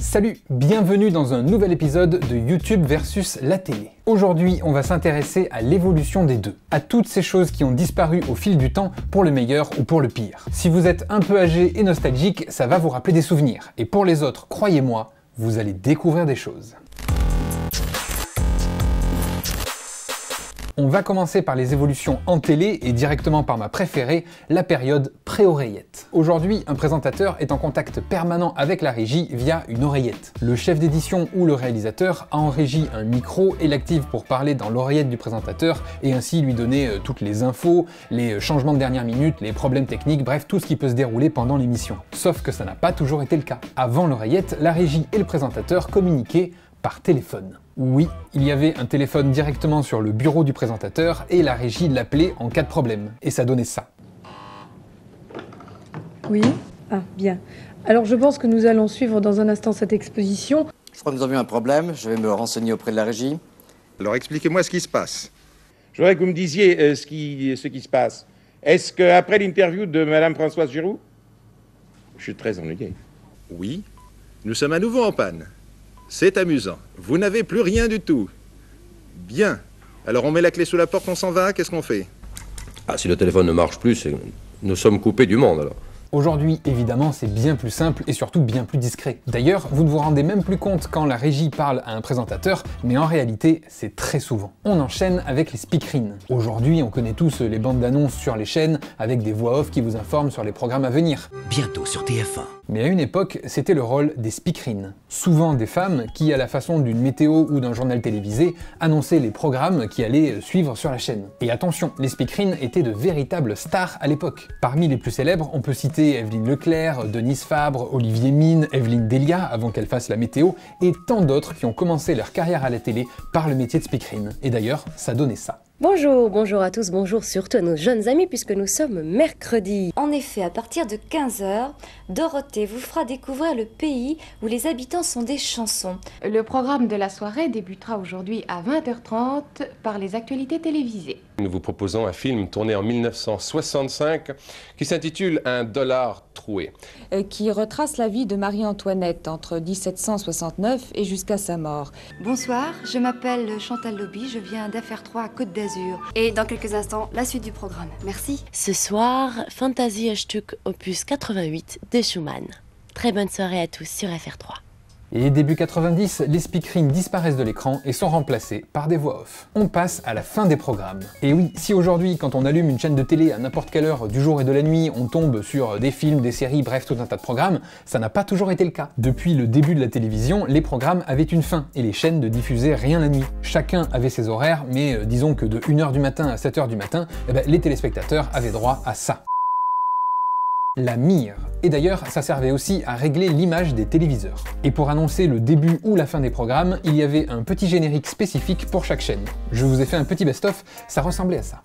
Salut, bienvenue dans un nouvel épisode de YouTube versus la télé. Aujourd'hui, on va s'intéresser à l'évolution des deux, à toutes ces choses qui ont disparu au fil du temps pour le meilleur ou pour le pire. Si vous êtes un peu âgé et nostalgique, ça va vous rappeler des souvenirs. Et pour les autres, croyez-moi, vous allez découvrir des choses. On va commencer par les évolutions en télé et directement par ma préférée, la période pré-oreillette. Aujourd'hui, un présentateur est en contact permanent avec la régie via une oreillette. Le chef d'édition ou le réalisateur a en régie un micro et l'active pour parler dans l'oreillette du présentateur et ainsi lui donner toutes les infos, les changements de dernière minute, les problèmes techniques, bref tout ce qui peut se dérouler pendant l'émission. Sauf que ça n'a pas toujours été le cas. Avant l'oreillette, la régie et le présentateur communiquaient par téléphone. Oui, il y avait un téléphone directement sur le bureau du présentateur et la régie l'appelait en cas de problème. Et ça donnait ça. Oui. Ah, bien. Alors je pense que nous allons suivre dans un instant cette exposition. Je crois que nous avons un problème, je vais me renseigner auprès de la régie. Alors expliquez-moi ce qui se passe. Je voudrais que vous me disiez ce qui se passe. Est-ce qu'après l'interview de Madame Françoise Giroud, je suis très ennuyé. Oui, nous sommes à nouveau en panne. C'est amusant. Vous n'avez plus rien du tout. Bien. Alors on met la clé sous la porte, on s'en va, qu'est-ce qu'on fait? Ah, si le téléphone ne marche plus, nous sommes coupés du monde alors. Aujourd'hui, évidemment, c'est bien plus simple et surtout bien plus discret. D'ailleurs, vous ne vous rendez même plus compte quand la régie parle à un présentateur, mais en réalité, c'est très souvent. On enchaîne avec les speakerines. Aujourd'hui, on connaît tous les bandes d'annonces sur les chaînes avec des voix off qui vous informent sur les programmes à venir. Bientôt sur TF1. Mais à une époque, c'était le rôle des speakerines. Souvent des femmes qui, à la façon d'une météo ou d'un journal télévisé, annonçaient les programmes qui allaient suivre sur la chaîne. Et attention, les speakerines étaient de véritables stars à l'époque. Parmi les plus célèbres, on peut citer Evelyne Leclerc, Denise Fabre, Olivier Mine, Evelyne Delia avant qu'elle fasse la météo, et tant d'autres qui ont commencé leur carrière à la télé par le métier de speakerine. Et d'ailleurs, ça donnait ça. Bonjour à tous, bonjour surtout à nos jeunes amis puisque nous sommes mercredi. En effet, à partir de 15h, Dorothée vous fera découvrir le pays où les habitants sont des chansons. Le programme de la soirée débutera aujourd'hui à 20h30 par les actualités télévisées. Nous vous proposons un film tourné en 1965 qui s'intitule Un dollar troué. Qui retrace la vie de Marie-Antoinette entre 1769 et jusqu'à sa mort. Bonsoir, je m'appelle Chantal Lobby, je viens d'Affaires 3 à Côte d'Azur. Et dans quelques instants, la suite du programme. Merci. Ce soir, Fantasie-Stück opus 88 de Schumann. Très bonne soirée à tous sur Affaires 3. Et début 90, les speakerines disparaissent de l'écran et sont remplacées par des voix off. On passe à la fin des programmes. Et oui, si aujourd'hui, quand on allume une chaîne de télé à n'importe quelle heure du jour et de la nuit, on tombe sur des films, des séries, bref tout un tas de programmes, ça n'a pas toujours été le cas. Depuis le début de la télévision, les programmes avaient une fin et les chaînes ne diffusaient rien la nuit. Chacun avait ses horaires, mais disons que de 1h du matin à 7h du matin, les téléspectateurs avaient droit à ça. La mire. Et d'ailleurs, ça servait aussi à régler l'image des téléviseurs. Et pour annoncer le début ou la fin des programmes, il y avait un petit générique spécifique pour chaque chaîne. Je vous ai fait un petit best-of, ça ressemblait à ça.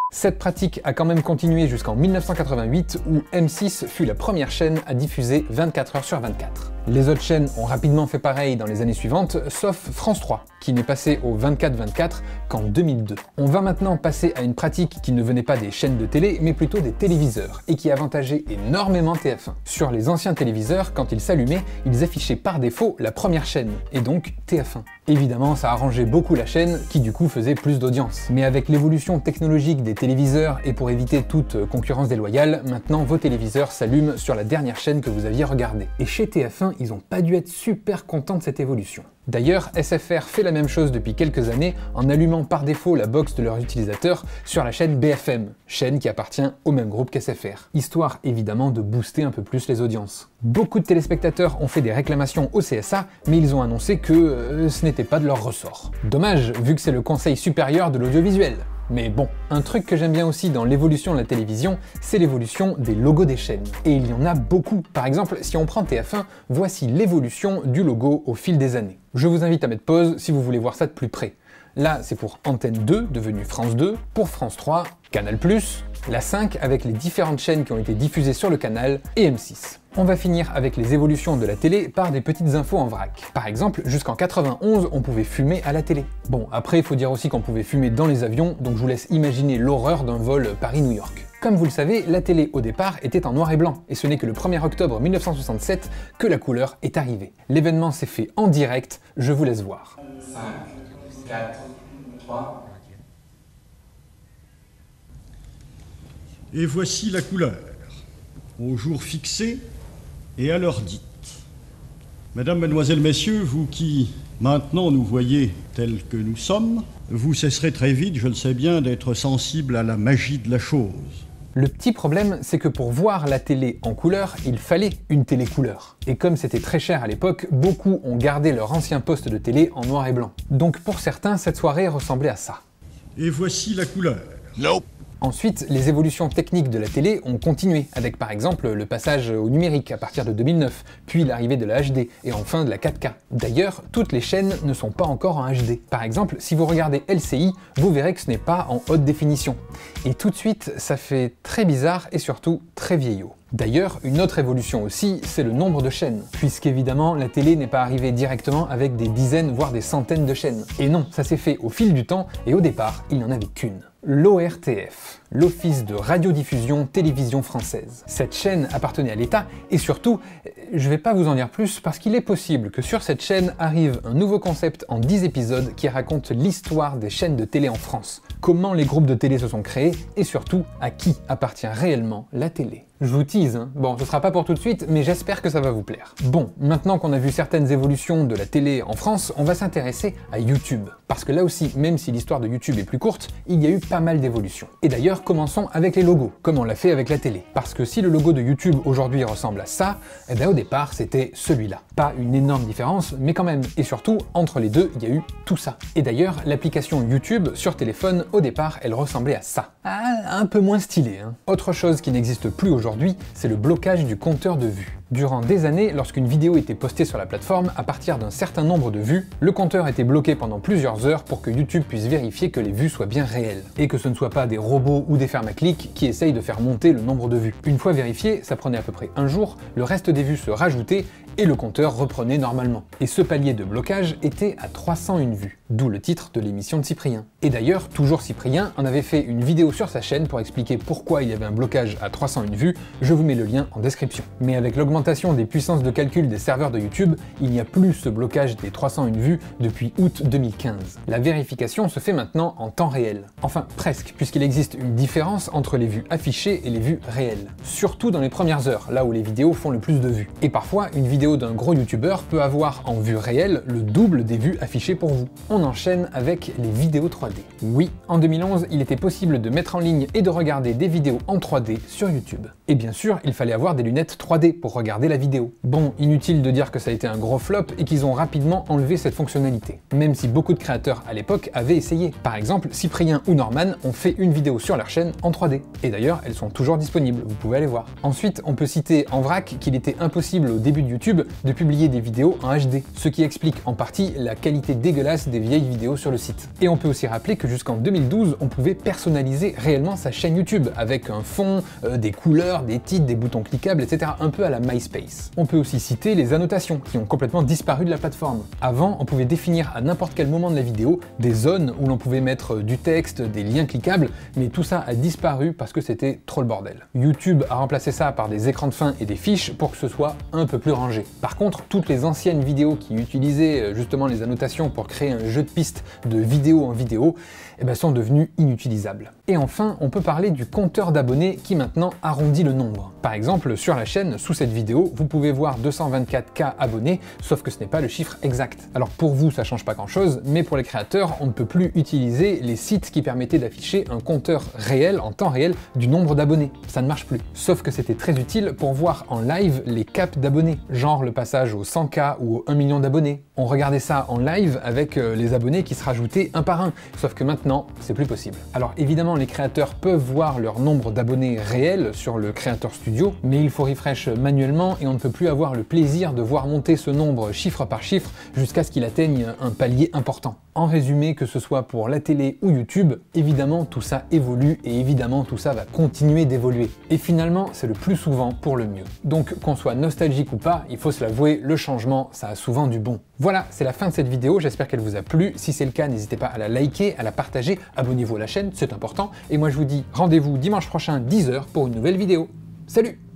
Cette pratique a quand même continué jusqu'en 1988 où M6 fut la première chaîne à diffuser 24h sur 24. Les autres chaînes ont rapidement fait pareil dans les années suivantes, sauf France 3, qui n'est passé au 24-24 qu'en 2002. On va maintenant passer à une pratique qui ne venait pas des chaînes de télé, mais plutôt des téléviseurs, et qui avantageait énormément TF1. Sur les anciens téléviseurs, quand ils s'allumaient, ils affichaient par défaut la première chaîne, et donc TF1. Évidemment, ça arrangeait beaucoup la chaîne, qui du coup faisait plus d'audience. Mais avec l'évolution technologique des téléviseurs, et pour éviter toute concurrence déloyale, maintenant vos téléviseurs s'allument sur la dernière chaîne que vous aviez regardée. Et chez TF1, ils n'ont pas dû être super contents de cette évolution. D'ailleurs, SFR fait la même chose depuis quelques années en allumant par défaut la box de leurs utilisateurs sur la chaîne BFM, chaîne qui appartient au même groupe qu'SFR, histoire évidemment de booster un peu plus les audiences. Beaucoup de téléspectateurs ont fait des réclamations au CSA, mais ils ont annoncé que ce n'était pas de leur ressort. Dommage, vu que c'est le Conseil supérieur de l'audiovisuel. Mais bon, un truc que j'aime bien aussi dans l'évolution de la télévision, c'est l'évolution des logos des chaînes. Et il y en a beaucoup. Par exemple, si on prend TF1, voici l'évolution du logo au fil des années. Je vous invite à mettre pause si vous voulez voir ça de plus près. Là, c'est pour Antenne 2, devenue France 2, pour France 3, Canal+, la 5 avec les différentes chaînes qui ont été diffusées sur le canal, et M6. On va finir avec les évolutions de la télé par des petites infos en vrac. Par exemple, jusqu'en 91, on pouvait fumer à la télé. Bon, après, il faut dire aussi qu'on pouvait fumer dans les avions, donc je vous laisse imaginer l'horreur d'un vol Paris-New York. Comme vous le savez, la télé au départ était en noir et blanc, et ce n'est que le 1er octobre 1967 que la couleur est arrivée. L'événement s'est fait en direct, je vous laisse voir. 5, 4, 3... Et voici la couleur, au jour fixé et à l'heure dite. Mesdames, Mesdemoiselles, Messieurs, vous qui maintenant nous voyez tels que nous sommes, vous cesserez très vite, je le sais bien, d'être sensible à la magie de la chose. Le petit problème, c'est que pour voir la télé en couleur, il fallait une télé couleur. Et comme c'était très cher à l'époque, beaucoup ont gardé leur ancien poste de télé en noir et blanc. Donc pour certains, cette soirée ressemblait à ça. Et voici la couleur. Nope. Ensuite, les évolutions techniques de la télé ont continué, avec par exemple le passage au numérique à partir de 2009, puis l'arrivée de la HD, et enfin de la 4K. D'ailleurs, toutes les chaînes ne sont pas encore en HD. Par exemple, si vous regardez LCI, vous verrez que ce n'est pas en haute définition. Et tout de suite, ça fait très bizarre et surtout très vieillot. D'ailleurs, une autre évolution aussi, c'est le nombre de chaînes, puisqu'évidemment, la télé n'est pas arrivée directement avec des dizaines, voire des centaines de chaînes. Et non, ça s'est fait au fil du temps, et au départ, il n'y en avait qu'une. L'ORTF, l'Office de radiodiffusion télévision française. Cette chaîne appartenait à l'État, et surtout, je vais pas vous en dire plus, parce qu'il est possible que sur cette chaîne arrive un nouveau concept en 10 épisodes qui raconte l'histoire des chaînes de télé en France, comment les groupes de télé se sont créés, et surtout, à qui appartient réellement la télé. Je vous tease, hein. Bon, ce sera pas pour tout de suite, mais j'espère que ça va vous plaire. Bon, maintenant qu'on a vu certaines évolutions de la télé en France, on va s'intéresser à YouTube. Parce que là aussi, même si l'histoire de YouTube est plus courte, il y a eu pas mal d'évolutions. Et d'ailleurs, commençons avec les logos, comme on l'a fait avec la télé. Parce que si le logo de YouTube aujourd'hui ressemble à ça, eh bien au départ, c'était celui-là. Pas une énorme différence, mais quand même. Et surtout, entre les deux, il y a eu tout ça. Et d'ailleurs, l'application YouTube sur téléphone, au départ, elle ressemblait à ça. Ah, un peu moins stylé, hein. Autre chose qui n'existe plus aujourd'hui, c'est le blocage du compteur de vues. Durant des années, lorsqu'une vidéo était postée sur la plateforme, à partir d'un certain nombre de vues, le compteur était bloqué pendant plusieurs heures pour que YouTube puisse vérifier que les vues soient bien réelles, et que ce ne soit pas des robots ou des fermes à clics qui essayent de faire monter le nombre de vues. Une fois vérifié, ça prenait à peu près un jour, le reste des vues se rajoutait et le compteur reprenait normalement. Et ce palier de blocage était à 301 vues, d'où le titre de l'émission de Cyprien. Et d'ailleurs, toujours Cyprien en avait fait une vidéo sur sa chaîne pour expliquer pourquoi il y avait un blocage à 301 vues, je vous mets le lien en description. Mais avec l'augmentation des puissances de calcul des serveurs de YouTube, il n'y a plus ce blocage des 301 vues depuis août 2015. La vérification se fait maintenant en temps réel. Enfin, presque, puisqu'il existe une différence entre les vues affichées et les vues réelles. Surtout dans les premières heures, là où les vidéos font le plus de vues. Et parfois, une vidéo d'un gros youtubeur peut avoir en vue réelle le double des vues affichées pour vous. On enchaîne avec les vidéos 3D. Oui, en 2011, il était possible de mettre en ligne et de regarder des vidéos en 3D sur YouTube. Et bien sûr, il fallait avoir des lunettes 3D pour regarder la vidéo. Bon, inutile de dire que ça a été un gros flop et qu'ils ont rapidement enlevé cette fonctionnalité. Même si beaucoup de créateurs à l'époque avaient essayé. Par exemple, Cyprien ou Norman ont fait une vidéo sur leur chaîne en 3D. Et d'ailleurs, elles sont toujours disponibles, vous pouvez aller voir. Ensuite, on peut citer en vrac qu'il était impossible au début de YouTube de publier des vidéos en HD, ce qui explique en partie la qualité dégueulasse des vieilles vidéos sur le site. Et on peut aussi rappeler que jusqu'en 2012, on pouvait personnaliser réellement sa chaîne YouTube avec un fond, des couleurs, des titres, des boutons cliquables, etc. un peu à la MySpace. On peut aussi citer les annotations qui ont complètement disparu de la plateforme. Avant, on pouvait définir à n'importe quel moment de la vidéo des zones où l'on pouvait mettre du texte, des liens cliquables, mais tout ça a disparu parce que c'était trop le bordel. YouTube a remplacé ça par des écrans de fin et des fiches pour que ce soit un peu plus rangé. Par contre, toutes les anciennes vidéos qui utilisaient justement les annotations pour créer un jeu de pistes de vidéo en vidéo, eh ben, sont devenues inutilisables. Et enfin, on peut parler du compteur d'abonnés qui maintenant arrondit le nombre. Par exemple, sur la chaîne, sous cette vidéo, vous pouvez voir 224K abonnés, sauf que ce n'est pas le chiffre exact. Alors pour vous, ça change pas grand chose, mais pour les créateurs, on ne peut plus utiliser les sites qui permettaient d'afficher un compteur réel, en temps réel, du nombre d'abonnés. Ça ne marche plus. Sauf que c'était très utile pour voir en live les caps d'abonnés, genre le passage aux 100K ou aux 1 million d'abonnés. On regardait ça en live avec les abonnés qui se rajoutaient un par un, sauf que maintenant Maintenant, c'est plus possible. Alors évidemment, les créateurs peuvent voir leur nombre d'abonnés réels sur le Creator Studio, mais il faut refresh manuellement et on ne peut plus avoir le plaisir de voir monter ce nombre chiffre par chiffre jusqu'à ce qu'il atteigne un palier important. En résumé, que ce soit pour la télé ou YouTube, évidemment tout ça évolue et évidemment tout ça va continuer d'évoluer. Et finalement, c'est le plus souvent pour le mieux. Donc qu'on soit nostalgique ou pas, il faut se l'avouer, le changement, ça a souvent du bon. Voilà, c'est la fin de cette vidéo, j'espère qu'elle vous a plu. Si c'est le cas, n'hésitez pas à la liker, à la partager, abonnez-vous à la chaîne, c'est important. Et moi je vous dis rendez-vous dimanche prochain 10h pour une nouvelle vidéo. Salut!